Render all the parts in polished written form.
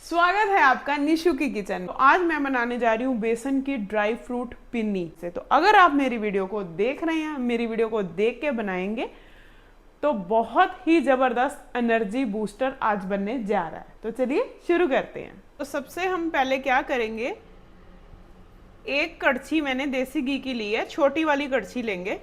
स्वागत है आपका निशु की किचन। तो आज मैं बनाने जा रही हूँ बेसन की ड्राई फ्रूट पिन्नी से। तो अगर आप मेरी वीडियो को देख रहे हैं, मेरी वीडियो को देख के बनाएंगे तो बहुत ही जबरदस्त एनर्जी बूस्टर आज बनने जा रहा है। तो चलिए शुरू करते हैं। तो सबसे हम पहले क्या करेंगे, एक कड़छी मैंने देसी घी की ली है, छोटी वाली कड़छी लेंगे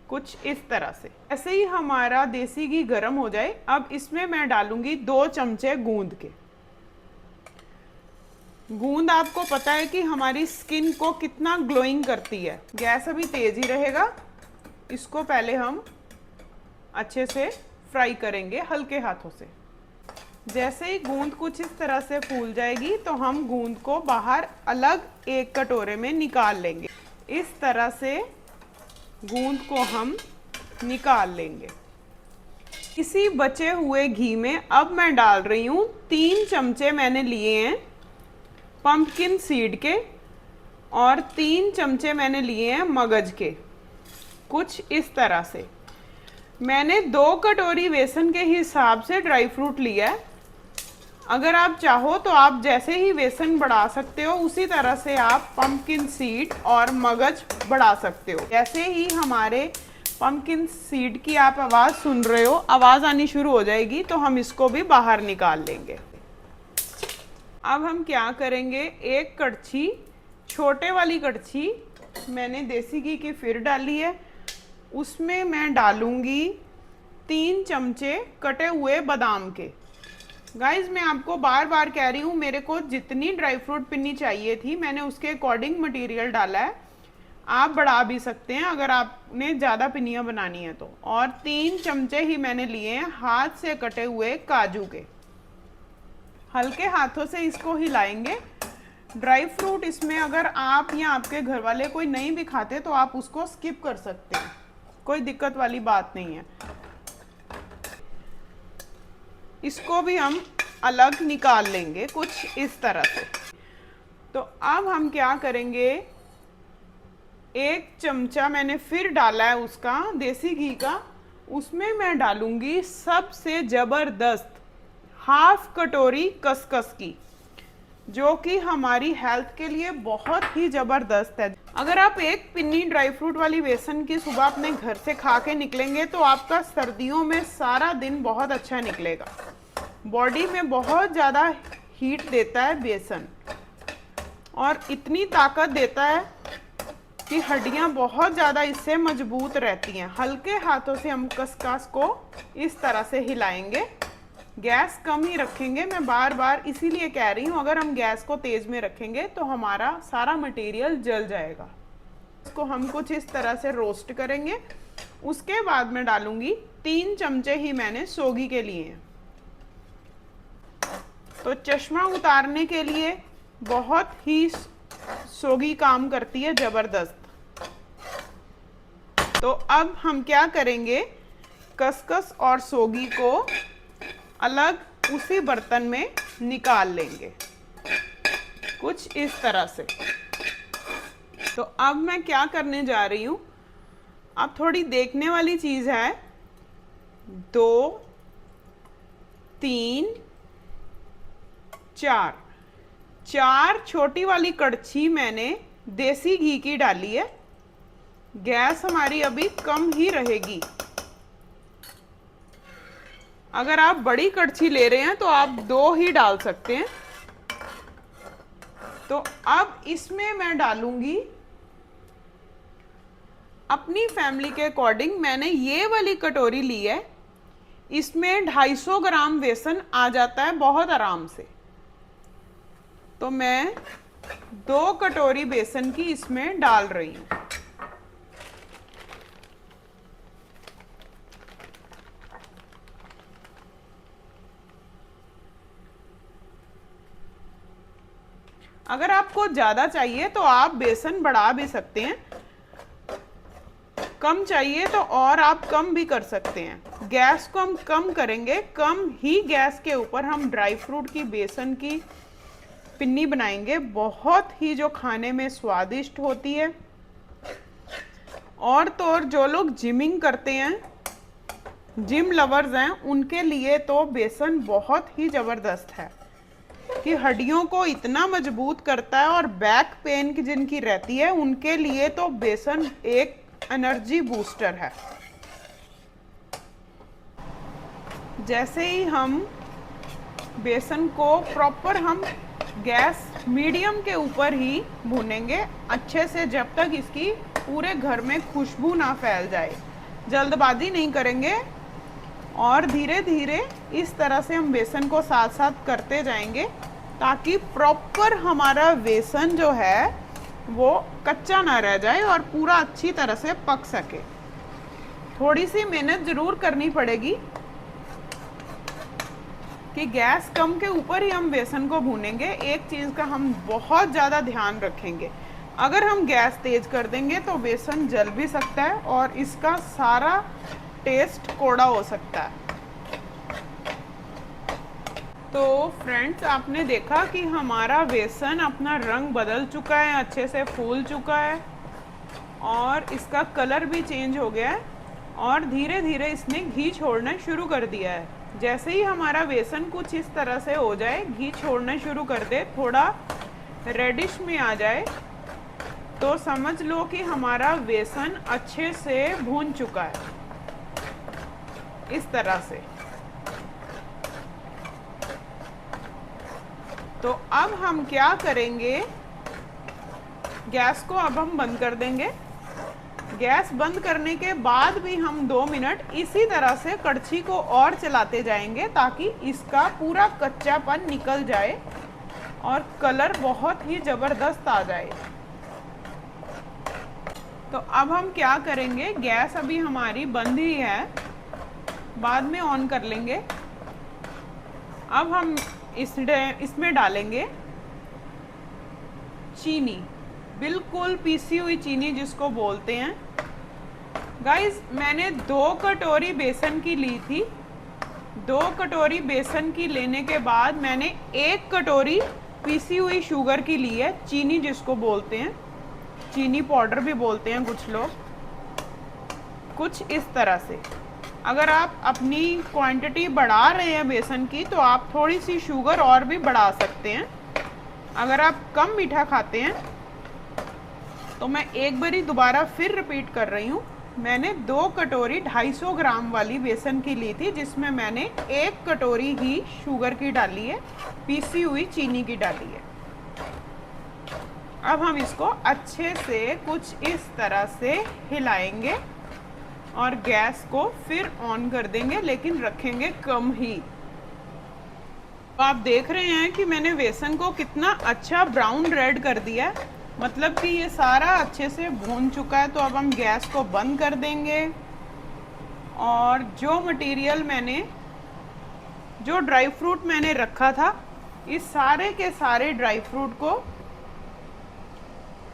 कुछ इस तरह से। ऐसे ही हमारा देसी घी गर्म हो जाए, अब इसमें मैं डालूंगी 2 चमचे गूंद के। गूंद आपको पता है कि हमारी स्किन को कितना ग्लोइंग करती है। गैस अभी तेज ही रहेगा। इसको पहले हम अच्छे से फ्राई करेंगे हल्के हाथों से। जैसे ही गूंद कुछ इस तरह से फूल जाएगी तो हम गूंद को बाहर अलग एक कटोरे में निकाल लेंगे। इस तरह से गूंद को हम निकाल लेंगे। इसी बचे हुए घी में अब मैं डाल रही हूँ 3 चमचे मैंने लिए हैं पंपकिन सीड के और 3 चमचे मैंने लिए हैं मगज के। कुछ इस तरह से मैंने 2 कटोरी बेसन के हिसाब से ड्राई फ्रूट लिया है। अगर आप चाहो तो आप जैसे ही बेसन बढ़ा सकते हो उसी तरह से आप पंपकिन सीड और मगज बढ़ा सकते हो। जैसे ही हमारे पंपकिन सीड की आप आवाज़ सुन रहे हो, आवाज़ आनी शुरू हो जाएगी तो हम इसको भी बाहर निकाल लेंगे। अब हम क्या करेंगे, एक कड़छी, छोटे वाली कड़छी मैंने देसी घी की फिर डाली है, उसमें मैं डालूंगी 3 चमचे कटे हुए बादाम के। गाइज मैं आपको बार बार कह रही हूँ, मेरे को जितनी ड्राई फ्रूट पिन्नी चाहिए थी मैंने उसके अकॉर्डिंग मटेरियल डाला है। आप बढ़ा भी सकते हैं अगर आपने ज़्यादा पिन्नियाँ बनानी है तो। और 3 चमचे ही मैंने लिए हैं हाथ से कटे हुए काजू के। हल्के हाथों से इसको हिलाएंगे। ड्राई फ्रूट इसमें अगर आप या आपके घर वाले कोई नहीं भी खाते तो आप उसको स्किप कर सकते हैं, कोई दिक्कत वाली बात नहीं है। इसको भी हम अलग निकाल लेंगे कुछ इस तरह से। तो अब हम क्या करेंगे, 1 चमचा मैंने फिर डाला है उसका देसी घी का, उसमें मैं डालूंगी सबसे जबरदस्त हाफ कटोरी खसखस की, जो कि हमारी हेल्थ के लिए बहुत ही ज़बरदस्त है। अगर आप एक पिन्नी ड्राई फ्रूट वाली बेसन की सुबह अपने घर से खा के निकलेंगे तो आपका सर्दियों में सारा दिन बहुत अच्छा निकलेगा। बॉडी में बहुत ज़्यादा हीट देता है बेसन और इतनी ताकत देता है कि हड्डियाँ बहुत ज़्यादा इससे मजबूत रहती हैं। हल्के हाथों से हम खसखस को इस तरह से हिलाएंगे। गैस कम ही रखेंगे, मैं बार बार इसीलिए कह रही हूँ, अगर हम गैस को तेज में रखेंगे तो हमारा सारा मटेरियल जल जाएगा। इसको हम कुछ इस तरह से रोस्ट करेंगे। उसके बाद मैं डालूंगी 3 चमचे ही मैंने सोगी के लिए हैं। तो चश्मा उतारने के लिए बहुत ही सोगी काम करती है, जबरदस्त। तो अब हम क्या करेंगे, खसखस और सोगी को अलग उसी बर्तन में निकाल लेंगे कुछ इस तरह से। तो अब मैं क्या करने जा रही हूँ, अब थोड़ी देखने वाली चीज़ है। 2 3 4 छोटी वाली कड़छी मैंने देसी घी की डाली है। गैस हमारी अभी कम ही रहेगी। अगर आप बड़ी कड़छी ले रहे हैं तो आप 2 ही डाल सकते हैं। तो अब इसमें मैं डालूंगी अपनी फैमिली के अकॉर्डिंग, मैंने ये वाली कटोरी ली है, इसमें 250 ग्राम बेसन आ जाता है बहुत आराम से। तो मैं 2 कटोरी बेसन की इसमें डाल रही हूँ। अगर आपको ज़्यादा चाहिए तो आप बेसन बढ़ा भी सकते हैं, कम चाहिए तो और आप कम भी कर सकते हैं। गैस को हम कम करेंगे, कम ही गैस के ऊपर हम ड्राई फ्रूट की बेसन की पिन्नी बनाएंगे, बहुत ही जो खाने में स्वादिष्ट होती है। और तो और जो लोग जिमिंग करते हैं, जिम लवर्स हैं, उनके लिए तो बेसन बहुत ही ज़बरदस्त है। कि हड्डियों को इतना मजबूत करता है, और बैक पेन की जिनकी रहती है उनके लिए तो बेसन एक एनर्जी बूस्टर है। जैसे ही हम बेसन को प्रॉपर हम गैस मीडियम के ऊपर ही भूनेंगे अच्छे से, जब तक इसकी पूरे घर में खुशबू ना फैल जाए। जल्दबाजी नहीं करेंगे और धीरे धीरे इस तरह से हम बेसन को साथ साथ करते जाएंगे, ताकि प्रॉपर हमारा बेसन जो है वो कच्चा ना रह जाए और पूरा अच्छी तरह से पक सके। थोड़ी सी मेहनत ज़रूर करनी पड़ेगी कि गैस कम के ऊपर ही हम बेसन को भूनेंगे। एक चीज़ का हम बहुत ज़्यादा ध्यान रखेंगे, अगर हम गैस तेज कर देंगे तो बेसन जल भी सकता है और इसका सारा टेस्ट कौड़ा हो सकता है। तो फ्रेंड्स, आपने देखा कि हमारा बेसन अपना रंग बदल चुका है, अच्छे से फूल चुका है और इसका कलर भी चेंज हो गया है और धीरे धीरे इसने घी छोड़ना शुरू कर दिया है। जैसे ही हमारा बेसन कुछ इस तरह से हो जाए, घी छोड़ना शुरू कर दे, थोड़ा रेडिश में आ जाए, तो समझ लो कि हमारा बेसन अच्छे से भून चुका है। इस तरह से। तो अब हम क्या करेंगे, गैस को अब हम बंद कर देंगे। गैस बंद करने के बाद भी हम 2 मिनट इसी तरह से कड़छी को और चलाते जाएंगे, ताकि इसका पूरा कच्चापन निकल जाए और कलर बहुत ही ज़बरदस्त आ जाए। तो अब हम क्या करेंगे, गैस अभी हमारी बंद ही है, बाद में ऑन कर लेंगे। अब हम इसमें डालेंगे चीनी, बिल्कुल पीसी हुई चीनी जिसको बोलते हैं। गाइस, मैंने 2 कटोरी बेसन की ली थी। 2 कटोरी बेसन की लेने के बाद मैंने 1 कटोरी पीसी हुई शुगर की ली है, चीनी जिसको बोलते हैं, चीनी पाउडर भी बोलते हैं कुछ लोग। कुछ इस तरह से। अगर आप अपनी क्वांटिटी बढ़ा रहे हैं बेसन की, तो आप थोड़ी सी शुगर और भी बढ़ा सकते हैं। अगर आप कम मीठा खाते हैं तो मैं एक बारी दोबारा फिर रिपीट कर रही हूँ, मैंने 2 कटोरी 250 ग्राम वाली बेसन की ली थी, जिसमें मैंने 1 कटोरी ही शुगर की डाली है, पीसी हुई चीनी की डाली है। अब हम इसको अच्छे से कुछ इस तरह से हिलाएंगे और गैस को फिर ऑन कर देंगे, लेकिन रखेंगे कम ही। तो आप देख रहे हैं कि मैंने बेसन को कितना अच्छा ब्राउन रेड कर दिया है, मतलब कि ये सारा अच्छे से भून चुका है। तो अब हम गैस को बंद कर देंगे और जो मटेरियल मैंने, जो ड्राई फ्रूट मैंने रखा था, इस सारे के सारे ड्राई फ्रूट को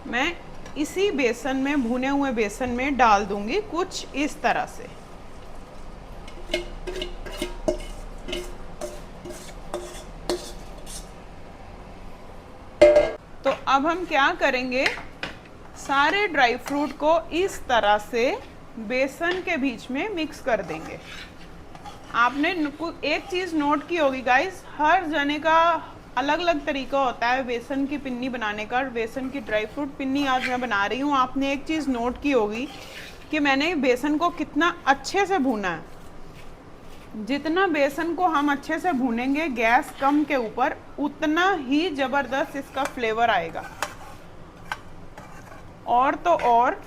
मैं इसी बेसन में, भुने हुए बेसन में डाल दूंगी, कुछ इस तरह से। तो अब हम क्या करेंगे, सारे ड्राई फ्रूट को इस तरह से बेसन के बीच में मिक्स कर देंगे। आपने एक चीज़ नोट की होगी गाइस, हर जने का अलग अलग तरीका होता है बेसन की पिन्नी बनाने का। बेसन की ड्राई फ्रूट पिन्नी आज मैं बना रही हूँ। आपने एक चीज़ नोट की होगी कि मैंने बेसन को कितना अच्छे से भूना है। जितना बेसन को हम अच्छे से भूनेंगे गैस कम के ऊपर, उतना ही ज़बरदस्त इसका फ्लेवर आएगा। और तो और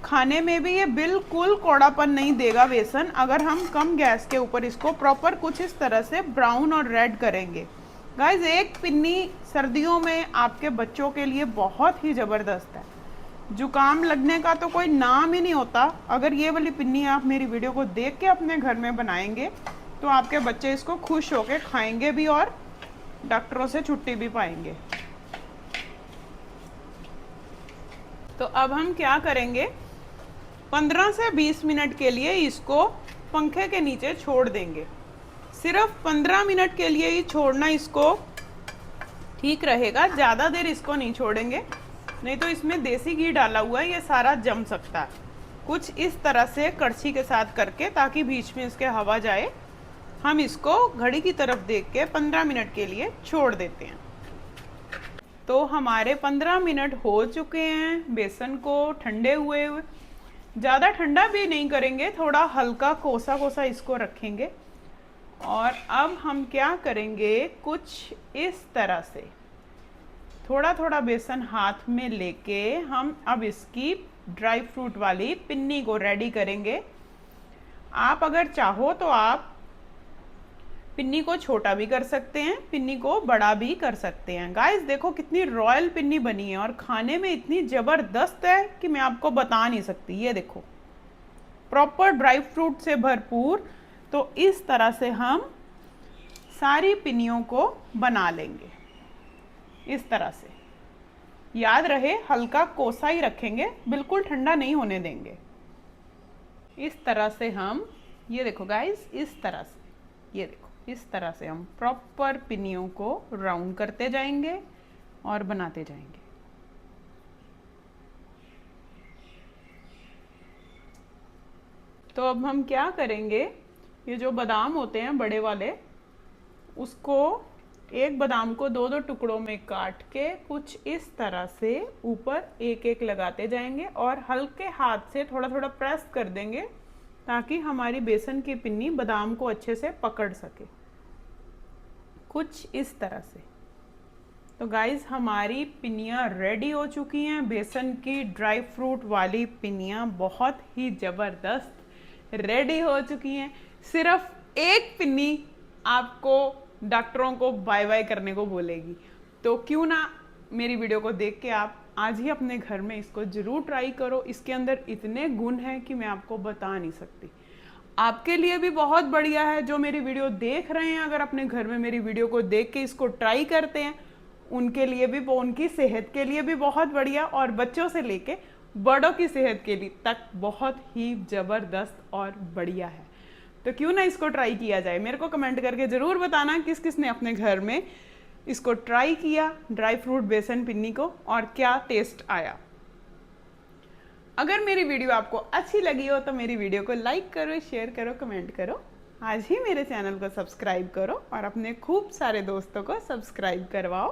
खाने में भी ये बिल्कुल कौड़ापन नहीं देगा बेसन, अगर हम कम गैस के ऊपर इसको प्रॉपर कुछ इस तरह से ब्राउन और रेड करेंगे। गाइस, एक पिन्नी सर्दियों में आपके बच्चों के लिए बहुत ही ज़बरदस्त है। जुकाम लगने का तो कोई नाम ही नहीं होता। अगर ये वाली पिन्नी आप मेरी वीडियो को देख के अपने घर में बनाएंगे तो आपके बच्चे इसको खुश होकर खाएंगे भी और डॉक्टरों से छुट्टी भी पाएंगे। तो अब हम क्या करेंगे, 15 से 20 मिनट के लिए इसको पंखे के नीचे छोड़ देंगे। सिर्फ 15 मिनट के लिए ही छोड़ना इसको ठीक रहेगा, ज़्यादा देर इसको नहीं छोड़ेंगे, नहीं तो इसमें देसी घी डाला हुआ है, ये सारा जम सकता है। कुछ इस तरह से कड़छी के साथ करके, ताकि बीच में इसके हवा जाए हम इसको घड़ी की तरफ देख के 15 मिनट के लिए छोड़ देते हैं। तो हमारे 15 मिनट हो चुके हैं बेसन को ठंडे हुए हुए। ज़्यादा ठंडा भी नहीं करेंगे, थोड़ा हल्का कोसा कोसा इसको रखेंगे। और अब हम क्या करेंगे, कुछ इस तरह से थोड़ा थोड़ा बेसन हाथ में लेके हम अब इसकी ड्राई फ्रूट वाली पिन्नी को रेडी करेंगे। आप अगर चाहो तो आप पिन्नी को छोटा भी कर सकते हैं, पिन्नी को बड़ा भी कर सकते हैं। गाइस देखो कितनी रॉयल पिन्नी बनी है और खाने में इतनी ज़बरदस्त है कि मैं आपको बता नहीं सकती। ये देखो प्रॉपर ड्राई फ्रूट से भरपूर। तो इस तरह से हम सारी पिन्नियों को बना लेंगे। इस तरह से याद रहे हल्का कोसा ही रखेंगे, बिल्कुल ठंडा नहीं होने देंगे। इस तरह से हम, ये देखो गाइस, इस तरह से, ये देखो इस तरह से हम प्रॉपर पिन्नियों को राउंड करते जाएंगे और बनाते जाएंगे। तो अब हम क्या करेंगे, ये जो बादाम होते हैं बड़े वाले, उसको एक बादाम को दो दो टुकड़ों में काट के कुछ इस तरह से ऊपर एक एक लगाते जाएंगे और हल्के हाथ से थोड़ा थोड़ा प्रेस कर देंगे ताकि हमारी बेसन की पिन्नी बादाम को अच्छे से पकड़ सके, कुछ इस तरह से। तो गाइस हमारी पिन्नियाँ रेडी हो चुकी हैं, बेसन की ड्राई फ्रूट वाली पिन्नियाँ बहुत ही ज़बरदस्त रेडी हो चुकी हैं। सिर्फ एक पिन्नी आपको डॉक्टरों को बाय बाय करने को बोलेगी, तो क्यों ना मेरी वीडियो को देख के आप आज ही अपने घर में इसको ज़रूर ट्राई करो। इसके अंदर इतने गुण हैं कि मैं आपको बता नहीं सकती। आपके लिए भी बहुत बढ़िया है, जो मेरी वीडियो देख रहे हैं अगर अपने घर में मेरी वीडियो को देख के इसको ट्राई करते हैं, उनके लिए भी, उनकी सेहत के लिए भी बहुत बढ़िया, और बच्चों से लेके बड़ों की सेहत के लिए तक बहुत ही ज़बरदस्त और बढ़िया है। तो क्यों ना इसको ट्राई किया जाए। मेरे को कमेंट करके ज़रूर बताना किस किस ने अपने घर में इसको ट्राई किया, ड्राई फ्रूट बेसन पिन्नी को, और क्या टेस्ट आया। अगर मेरी वीडियो आपको अच्छी लगी हो तो मेरी वीडियो को लाइक करो, शेयर करो, कमेंट करो। आज ही मेरे चैनल को सब्सक्राइब करो और अपने खूब सारे दोस्तों को सब्सक्राइब करवाओ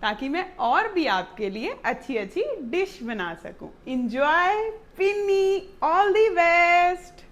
ताकि मैं और भी आपके लिए अच्छी अच्छी डिश बना सकूं। Enjoy pinni, all the best.